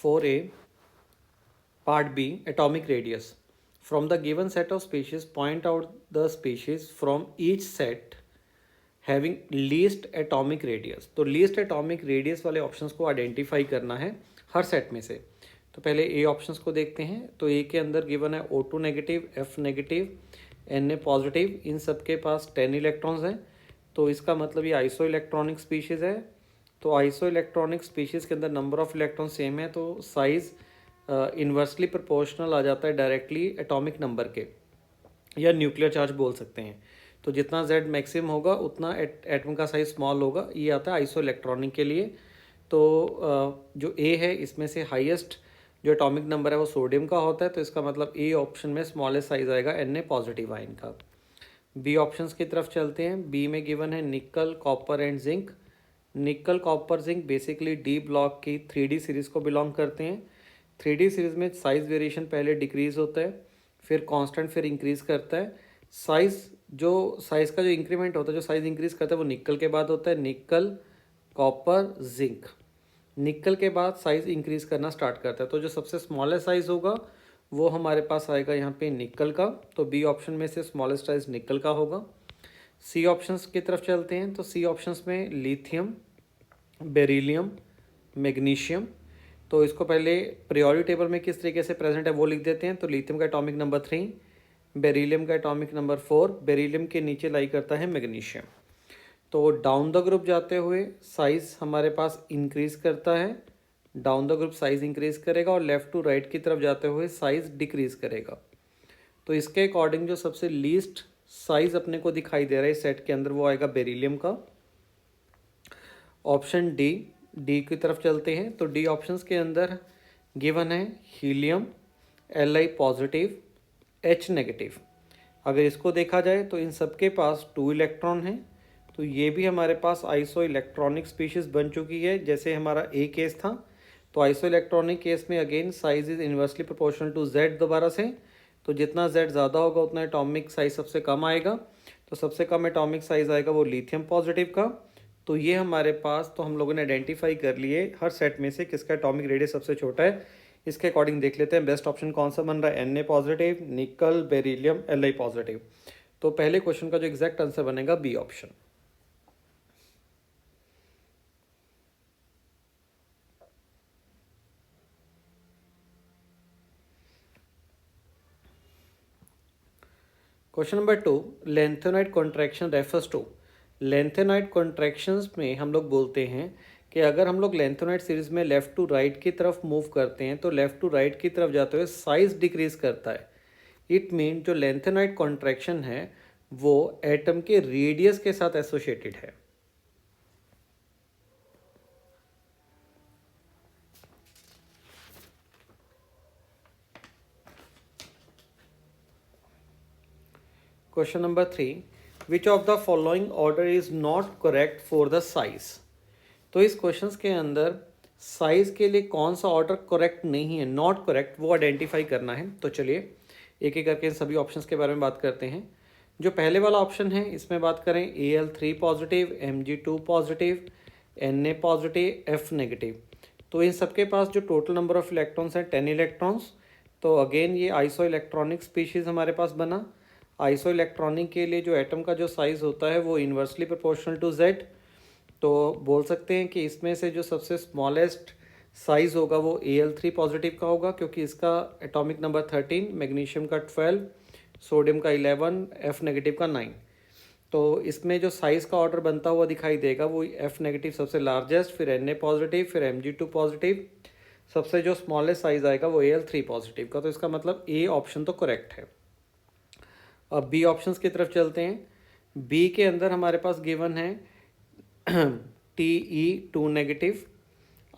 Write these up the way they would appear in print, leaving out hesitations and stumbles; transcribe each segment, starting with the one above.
4A, Part B, atomic radius. From the given set of species, point out the species from each set having least atomic radius. तो least atomic radius वाले options को identify करना है हर set में से. तो पहले ए options को देखते हैं. तो ए के अंदर गिवन है O2 negative, F negative, Na positive. इन सब के पास 10 इलेक्ट्रॉन्स हैं. तो इसका मतलब ये आइसो इलेक्ट्रॉनिक स्पीशीज़ है. तो आइसो इलेक्ट्रॉनिक स्पीशीज़ के अंदर नंबर ऑफ इलेक्ट्रॉन सेम है, तो साइज़ इन्वर्सली प्रोपोर्शनल आ जाता है डायरेक्टली एटॉमिक नंबर के, या न्यूक्लियर चार्ज बोल सकते हैं. तो जितना Z मैक्सिमम होगा उतना एटम का साइज स्मॉल होगा. ये आता है आइसो इलेक्ट्रॉनिक के लिए. तो जो ए है इसमें से हाईएस्ट जो एटॉमिक नंबर है वो सोडियम का होता है. तो इसका मतलब ए ऑप्शन में स्मॉलेस्ट साइज आएगा Na पॉजिटिव आयन का. बी ऑप्शंस की तरफ चलते हैं. बी में गिवन है निकल, कॉपर एंड जिंक. निकल, copper, zinc basically D block की 3D सीरीज़ को बिलोंग करते हैं. 3D सीरीज़ में साइज़ वेरिएशन पहले डिक्रीज़ होता है, फिर कांस्टेंट, फिर इंक्रीज़ करता है. साइज़ का जो इंक्रीमेंट होता है, जो साइज़ इंक्रीज़ करता है वो निकल के बाद होता है. निकल, कॉपर, जिंक. निकल के बाद साइज़ इंक्रीज़ करना स्टार्ट करता है. तो जो सबसे स्मॉलेस्ट साइज़ होगा वो हमारे पास आएगा यहाँ पे निकल का. तो बी ऑप्शन में से स्मॉलेस्ट साइज़ निकल का होगा. सी ऑप्शंस की तरफ चलते हैं. तो सी ऑप्शंस में लिथियम, बेरिलियम, मैग्नीशियम. तो इसको पहले पीरियोडिक टेबल में किस तरीके से प्रेजेंट है वो लिख देते हैं. तो लिथियम का एटॉमिक नंबर 3, बेरिलियम का एटॉमिक नंबर 4, बेरिलियम के नीचे लाई करता है मैग्नीशियम. तो डाउन द ग्रुप जाते हुए साइज़ हमारे पास इंक्रीज़ करता है. Down the group size increase करेगा, और लेफ़्ट टू राइट की तरफ जाते हुए साइज़ डिक्रीज़ करेगा. तो इसके अकॉर्डिंग जो सबसे लीस्ट साइज़ अपने को दिखाई दे रहा है इस सेट के अंदर वो आएगा बेरिलियम का. ऑप्शन डी की तरफ चलते हैं. तो डी ऑप्शंस के अंदर गिवन है helium, Li positive, H negative. अगर इसको देखा जाए तो इन सब के पास 2 इलेक्ट्रॉन हैं. तो ये भी हमारे पास आइसो इलेक्ट्रॉनिक स्पीशीज़ बन चुकी है, जैसे हमारा ए केस था. तो आइसो इलेक्ट्रॉनिक केस में again size is inversely proportional to Z दोबारा से. तो जितना Z ज़्यादा होगा उतना एटॉमिक साइज सबसे कम आएगा. तो सबसे कम एटॉमिक साइज आएगा वो लिथियम पॉजिटिव का. तो ये हमारे पास, तो हम लोगों ने आइडेंटिफाई कर लिए हर सेट में से किसका एटॉमिक रेडियस सबसे छोटा है. इसके अकॉर्डिंग देख लेते हैं बेस्ट ऑप्शन कौन सा बन रहा है. Na positive, nickel, beryllium, Li positive. तो पहले क्वेश्चन का जो एग्जैक्ट आंसर बनेगा B option. Question number 2, lanthanide contraction refers to. Lanthanide contractions में हम लोग बोलते हैं कि अगर हम लोग लेंथेनाइट सीरीज में लेफ़्ट टू राइट की तरफ मूव करते हैं तो लेफ़्ट टू राइट की तरफ जाते हुए साइज डिक्रीज करता है. इट मीन जो लेंथेनाइट कॉन्ट्रैक्शन है वो एटम के रेडियस के साथ एसोसिएटेड है. Question number 3, which of the following order is not correct for the size. तो इस क्वेश्चन के अंदर साइज के लिए कौन सा ऑर्डर करेक्ट नहीं है, नॉट करेक्ट, वो आइडेंटिफाई करना है. तो चलिए एक एक करके सभी ऑप्शंस के बारे में बात करते हैं. जो पहले वाला ऑप्शन है इसमें बात करें Al3 positive, Mg2 positive, Na positive, F negative. तो इन सबके पास जो टोटल नंबर ऑफ इलेक्ट्रॉन्स हैं 10 इलेक्ट्रॉन्स. तो अगेन ये आइसो इलेक्ट्रॉनिक स्पीशीज़ हमारे पास बना. आइसो इलेक्ट्रॉनिक के लिए जो एटम का जो साइज़ होता है वो इन्वर्सली प्रोपोर्शनल टू Z. तो बोल सकते हैं कि इसमें से जो सबसे स्मॉलेस्ट साइज़ होगा वो Al3 पॉजिटिव का होगा, क्योंकि इसका एटॉमिक नंबर 13, मैग्नीशियम का 12, सोडियम का 11, F नेगेटिव का 9. तो इसमें जो साइज़ का ऑर्डर बनता हुआ दिखाई देगा वो F नेगेटिव सबसे लार्जेस्ट, फिर Na पॉजिटिव, फिर Mg2 पॉजिटिव, सबसे जो स्मॉलेस्ट साइज़ आएगा वो Al3 पॉजिटिव का. तो इसका मतलब ए ऑप्शन तो करेक्ट है. अब बी ऑप्शंस की तरफ चलते हैं. बी के अंदर हमारे पास गिवन है Te2 negative,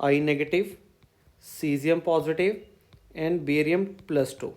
I negative, caesium positive and barium +2.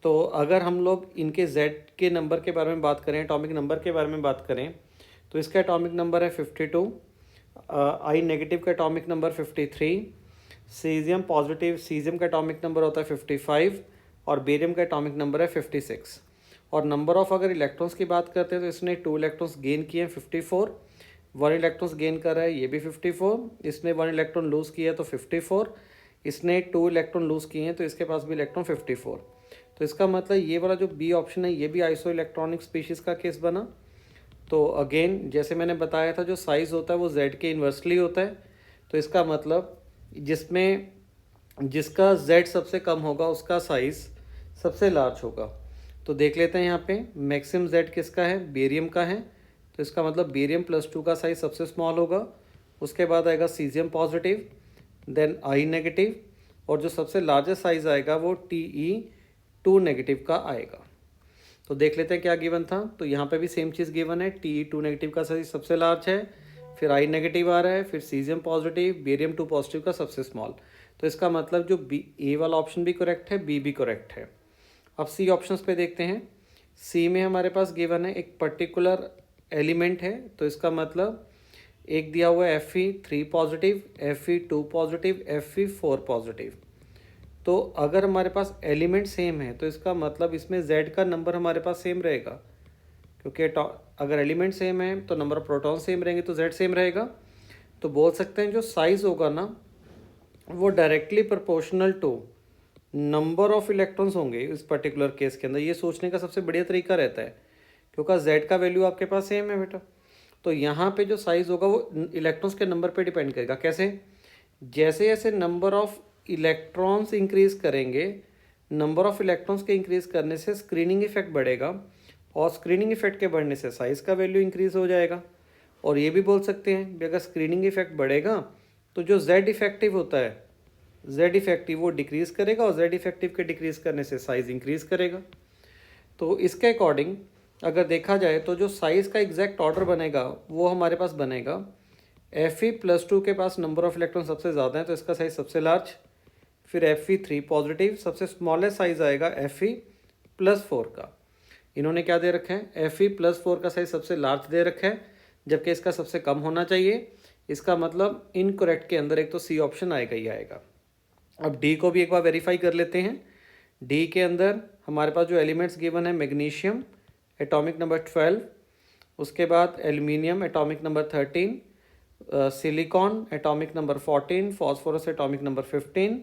तो अगर हम लोग इनके Z के नंबर के बारे में बात करें, एटॉमिक नंबर के बारे में बात करें, तो इसका एटॉमिक नंबर है 52, I नेगेटिव का atomic number 53, caesium positive, caesium का एटॉमिक नंबर होता है 55, और बेरियम का एटॉमिक नंबर है 56. और नंबर ऑफ अगर इलेक्ट्रॉन्स की बात करते हैं तो इसने 2 इलेक्ट्रॉन्स गेन किए हैं 54, 1 इलेक्ट्रॉन्स गेन कर रहा है ये भी 54, इसने 1 इलेक्ट्रॉन लूज़ किया है तो 54, इसने 2 इलेक्ट्रॉन लूज़ किए हैं तो इसके पास भी इलेक्ट्रॉन 54। तो इसका मतलब ये वाला जो बी ऑप्शन है ये भी आइसो इलेक्ट्रॉनिक स्पीशीज़ का केस बना। तो अगेन जैसे मैंने बताया था जो साइज़ होता है वो जेड के इन्वर्सली होता है। तो इसका मतलब जिसमें जिसका जेड सबसे कम होगा उसका साइज़ सबसे लार्ज होगा। तो देख लेते हैं यहाँ पे मैक्सिमम जेड किसका है, बेरियम का है। तो इसका मतलब बेरियम +2 का साइज़ सबसे स्मॉल होगा। उसके बाद आएगा caesium positive, then I negative, और जो सबसे लार्जेस्ट साइज़ आएगा वो Te2 नेगेटिव का आएगा। तो देख लेते हैं क्या गिवन था। तो यहाँ पे भी सेम चीज़ गिवन है, Te2 नेगेटिव का साइज सबसे लार्ज है, फिर आई नेगेटिव आ रहा है, फिर सीजियम पॉजिटिव, बेरियम 2 पॉजिटिव का सबसे स्मॉल। तो इसका मतलब जो बी ए वाला ऑप्शन भी करेक्ट है, बी भी करेक्ट है। अब सी ऑप्शंस पे देखते हैं। सी में हमारे पास गिवन है एक पर्टिकुलर एलिमेंट है। तो इसका मतलब एक दिया हुआ है Fe3 positive, Fe2 positive, Fe4 positive. तो अगर हमारे पास एलिमेंट सेम है तो इसका मतलब इसमें Z का नंबर हमारे पास सेम रहेगा, क्योंकि अगर एलिमेंट सेम है तो नंबर ऑफ प्रोटॉन सेम रहेंगे तो Z सेम रहेगा। तो बोल सकते हैं जो साइज़ होगा ना वो directly proportional to number of electrons होंगे इस पर्टिकुलर केस के अंदर। ये सोचने का सबसे बढ़िया तरीका रहता है, क्योंकि Z का वैल्यू आपके पास सेम है बेटा। तो यहाँ पे जो साइज़ होगा वो इलेक्ट्रॉन्स के नंबर पे डिपेंड करेगा। कैसे? जैसे जैसे नंबर ऑफ इलेक्ट्रॉन्स इंक्रीज करेंगे, नंबर ऑफ इलेक्ट्रॉन्स के इंक्रीज करने से स्क्रीनिंग इफेक्ट बढ़ेगा, और स्क्रीनिंग इफेक्ट के बढ़ने से साइज़ का वैल्यू इंक्रीज हो जाएगा। और ये भी बोल सकते हैं कि अगर स्क्रीनिंग इफेक्ट बढ़ेगा तो जो Z इफेक्टिव होता है, Z इफेक्टिव वो डिक्रीज करेगा, और Z इफेक्टिव के डिक्रीज करने से साइज़ इंक्रीज करेगा। तो इसके अकॉर्डिंग अगर देखा जाए तो जो साइज़ का एग्जैक्ट ऑर्डर बनेगा वो हमारे पास बनेगा Fe+2 के पास नंबर ऑफ इलेक्ट्रॉन सबसे ज़्यादा है तो इसका साइज़ सबसे लार्ज, फिर Fe3 पॉजिटिव, सबसे स्मॉलेस्ट साइज़ आएगा Fe+4 का। इन्होंने क्या दे रखा है, Fe+4 का साइज़ सबसे लार्ज दे रखा है, जबकि इसका सबसे कम होना चाहिए। इसका मतलब इनकरेक्ट के अंदर एक तो सी ऑप्शन आएगा ही आएगा। अब डी को भी एक बार वेरीफाई कर लेते हैं। डी के अंदर हमारे पास जो एलिमेंट्स गिवन है, मैग्नीशियम एटॉमिक नंबर 12, उसके बाद aluminium atomic number 13, silicon atomic number 14, phosphorus atomic number 15,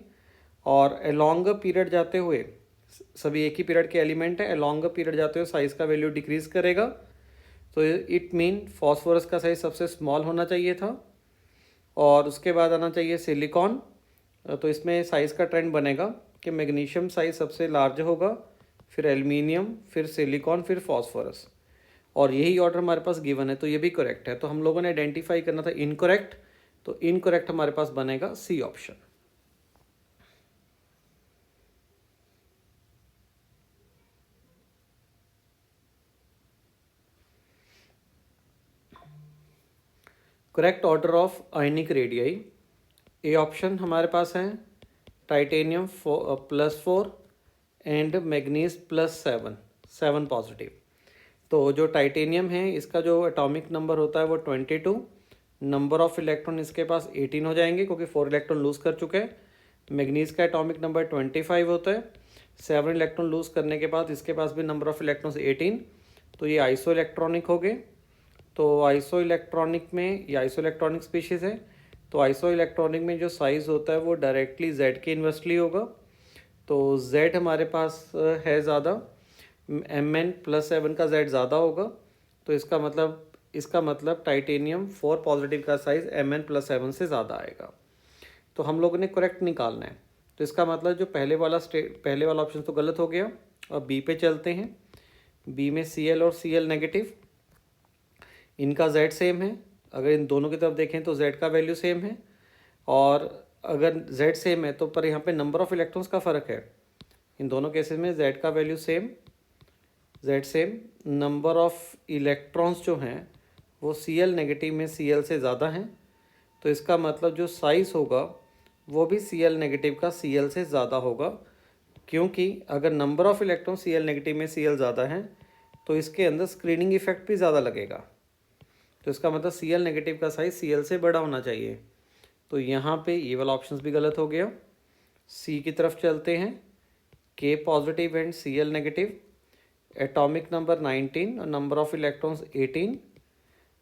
और अलोंग पीरियड जाते हुए सभी एक ही पीरियड के एलिमेंट है, अलोंग पीरियड जाते हुए साइज़ का वैल्यू डिक्रीज करेगा। तो इट मीन फॉस्फोरस का साइज़ सबसे स्मॉल होना चाहिए था, और उसके बाद आना चाहिए सिलिकॉन। तो इसमें साइज़ का ट्रेंड बनेगा कि मैग्नीशियम साइज़ सबसे लार्ज होगा, फिर एल्यूमिनियम, फिर सिलिकॉन, फिर फॉस्फोरस, और यही ऑर्डर हमारे पास गिवन है। तो ये भी करेक्ट है। तो हम लोगों ने आइडेंटिफाई करना था इनकरेक्ट, तो इनकरेक्ट हमारे पास बनेगा C option. Correct order of ionic radii, A option हमारे पास है टाइटेनियम +4 एंड मैग्नीज +7, 7 पॉजिटिव। तो जो टाइटेनियम है इसका जो एटॉमिक नंबर होता है वो 22, नंबर ऑफ इलेक्ट्रॉन इसके पास 18 हो जाएंगे क्योंकि 4 इलेक्ट्रॉन लूज़ कर चुके हैं। मैग्नीज का एटॉमिक नंबर 25 होता है, 7 इलेक्ट्रॉन लूज़ करने के बाद इसके पास भी नंबर ऑफ इलेक्ट्रॉन्स 18, तो ये आइसो इलेक्ट्रॉनिक हो गए। तो आइसो इलेक्ट्रॉनिक में ये आइसो इलेक्ट्रॉनिक स्पीशीज़ है। तो आइसो इलेक्ट्रॉनिक में जो साइज़ होता है वो डायरेक्टली Z के इन्वर्सली होगा। तो Z हमारे पास है ज़्यादा, Mn+7 का Z ज़्यादा होगा। तो इसका मतलब टाइटेनियम 4 पॉजिटिव का साइज़ Mn+7 से ज़्यादा आएगा। तो हम लोगों ने करेक्ट निकालना है। तो इसका मतलब जो पहले वाला ऑप्शन तो गलत हो गया। अब बी पे चलते हैं। बी में Cl और Cl नेगेटिव, इनका Z सेम है। अगर इन दोनों की तरफ देखें तो Z का वैल्यू सेम है, और अगर Z सेम है तो पर यहाँ पे नंबर ऑफ इलेक्ट्रॉन्स का फ़र्क है। इन दोनों केसेस में Z का value same, Z same, number of electrons जो हैं वो Cl नेगेटिव में Cl से ज़्यादा हैं। तो इसका मतलब जो साइज़ होगा वो भी Cl नेगेटिव का Cl से ज़्यादा होगा, क्योंकि अगर number of electron Cl negative में Cl ज़्यादा हैं तो इसके अंदर स्क्रीनिंग इफेक्ट भी ज़्यादा लगेगा। तो इसका मतलब Cl नेगेटिव का साइज़ Cl से बड़ा होना चाहिए। तो यहाँ पे ये वाला ऑप्शन भी गलत हो गया। सी की तरफ चलते हैं। K positive and Cl negative, atomic number 19 और नंबर ऑफ इलेक्ट्रॉन्स 18,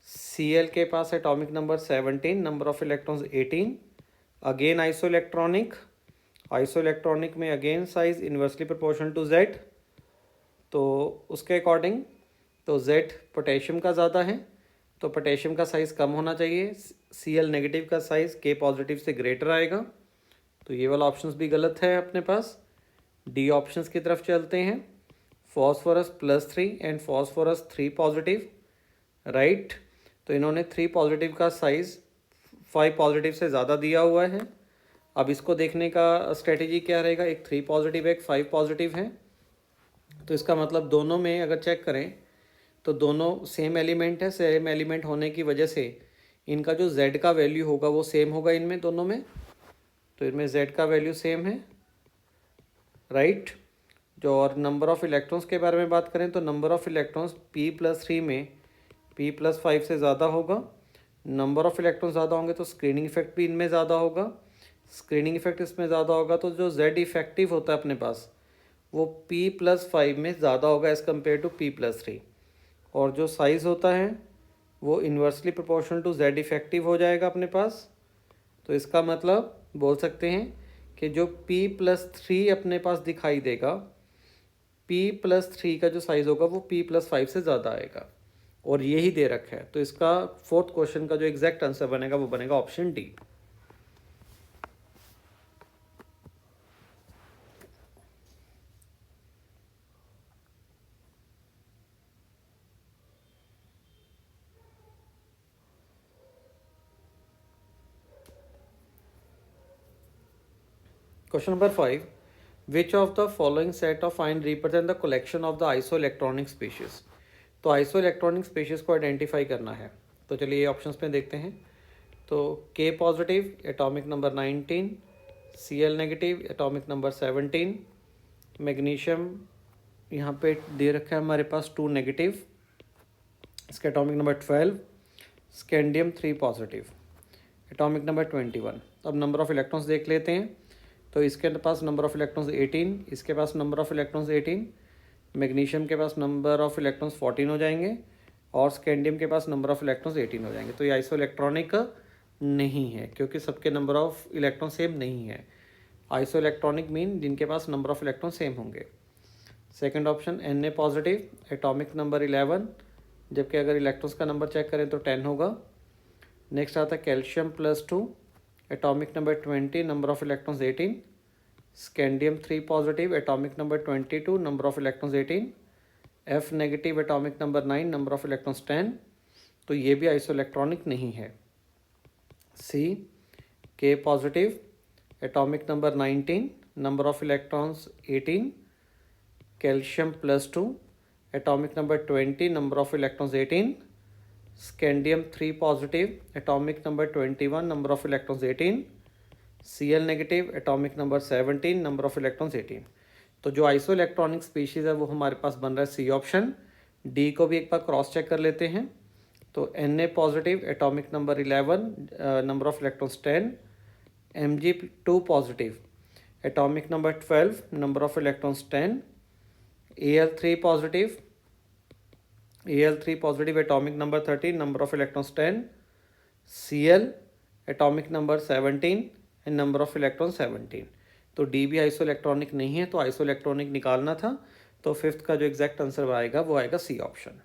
Cl के पास atomic number 17, number of electrons 18, again iso electronic, isoelectronic में again size inversely proportional to Z, तो उसके अकॉर्डिंग तो Z पोटेशियम का ज़्यादा है, तो पोटेशियम का साइज़ कम होना चाहिए, Cl नेगेटिव का साइज़ K पॉजिटिव से ग्रेटर आएगा। तो ये वाला ऑप्शंस भी गलत है अपने पास। डी ऑप्शंस की तरफ चलते हैं, phosphorus +3 and phosphorus 3 positive, right. तो इन्होंने 3 पॉजिटिव का साइज़ 5 पॉजिटिव से ज़्यादा दिया हुआ है। अब इसको देखने का स्ट्रेटेजी क्या रहेगा, एक 3 पॉजिटिव एक 5 पॉजिटिव है, तो इसका मतलब दोनों में अगर चेक करें तो दोनों सेम एलिमेंट है। सेम एलिमेंट होने की वजह से इनका जो Z का वैल्यू होगा वो सेम होगा इनमें दोनों में, तो इनमें Z का वैल्यू सेम है, राइट। जो और नंबर ऑफ़ इलेक्ट्रॉन्स के बारे में बात करें तो नंबर ऑफ़ इलेक्ट्रॉन्स P+3 में P+5 से ज़्यादा होगा। नंबर ऑफ़ इलेक्ट्रॉन्स ज़्यादा होंगे तो स्क्रीनिंग इफेक्ट भी इनमें ज़्यादा होगा। स्क्रीनिंग इफेक्ट इसमें ज़्यादा होगा तो जो Z इफेक्टिव होता है अपने पास वो P+5 में ज़्यादा होगा एज़ कम्पेयर टू P+3, और जो साइज़ होता है वो inversely proportional to Z effective हो जाएगा अपने पास। तो इसका मतलब बोल सकते हैं कि जो P+3 अपने पास दिखाई देगा, P+3 का जो साइज़ होगा वो P+5 से ज़्यादा आएगा, और यही दे रखा है। तो इसका फोर्थ क्वेश्चन का जो एग्जैक्ट आंसर बनेगा वो बनेगा option D. Question number 5. Which of the following set of ion represent the collection of the isoelectronic species? तो आइसोइलेक्ट्रॉनिक स्पीशीज़ को आइडेंटिफाई करना है, तो चलिए ये ऑप्शंस में देखते हैं। तो K positive atomic number 19, Cl negative atomic number 17, magnesium यहाँ पे दे रखा है हमारे पास 2 नेगेटिव, इसका atomic number 12, scandium 3 positive, atomic number 21। अब नंबर ऑफ़ इलेक्ट्रॉन्स देख लेते हैं। तो इसके पास नंबर ऑफ़ इलेक्ट्रॉन्स 18, इसके पास नंबर ऑफ़ इलेक्ट्रॉन्स 18, मैग्नीशियम के पास नंबर ऑफ़ इलेक्ट्रॉन्स 14 हो जाएंगे, और स्कैंडियम के पास नंबर ऑफ़ इलेक्ट्रॉन्स 18 हो जाएंगे। तो ये आइसोइलेक्ट्रॉनिक नहीं है क्योंकि सबके नंबर ऑफ़ इलेक्ट्रॉन सेम नहीं है। आइसोइलेक्ट्रॉनिक मीन जिनके पास नंबर ऑफ़ इलेक्ट्रॉन सेम होंगे। Second option Na positive atomic number 11, जबकि अगर इलेक्ट्रॉन्स का नंबर चेक करें तो 10 होगा। नेक्स्ट आता है calcium +2 atomic number 20, number of electrons 18, scandium 3 positive atomic number 22, number of electrons 18, F negative atomic number 9, number of electrons 10, तो ये भी आइसोइलेक्ट्रॉनिक नहीं है। C K positive atomic number 19, number of electrons 18, calcium +2 atomic number 20, number of electrons 18, scandium 3 positive atomic number 21, number of electrons 18, Cl negative atomic number 17, number of electrons 18। तो जो isoelectronic species है वो हमारे पास बन रहा है सी ऑप्शन। डी को भी एक बार क्रॉस चेक कर लेते हैं। तो Na positive atomic number 11, number of electrons 10, Mg2 positive atomic number 12, number of electrons 10, Al3 positive atomic number 13, number of electrons 10, Cl atomic number 17 and number of electron 17। तो D भी isoelectronic नहीं है, तो isoelectronic निकालना था। तो fifth का जो एग्जैक्ट आंसर आएगा वो आएगा सी ऑप्शन।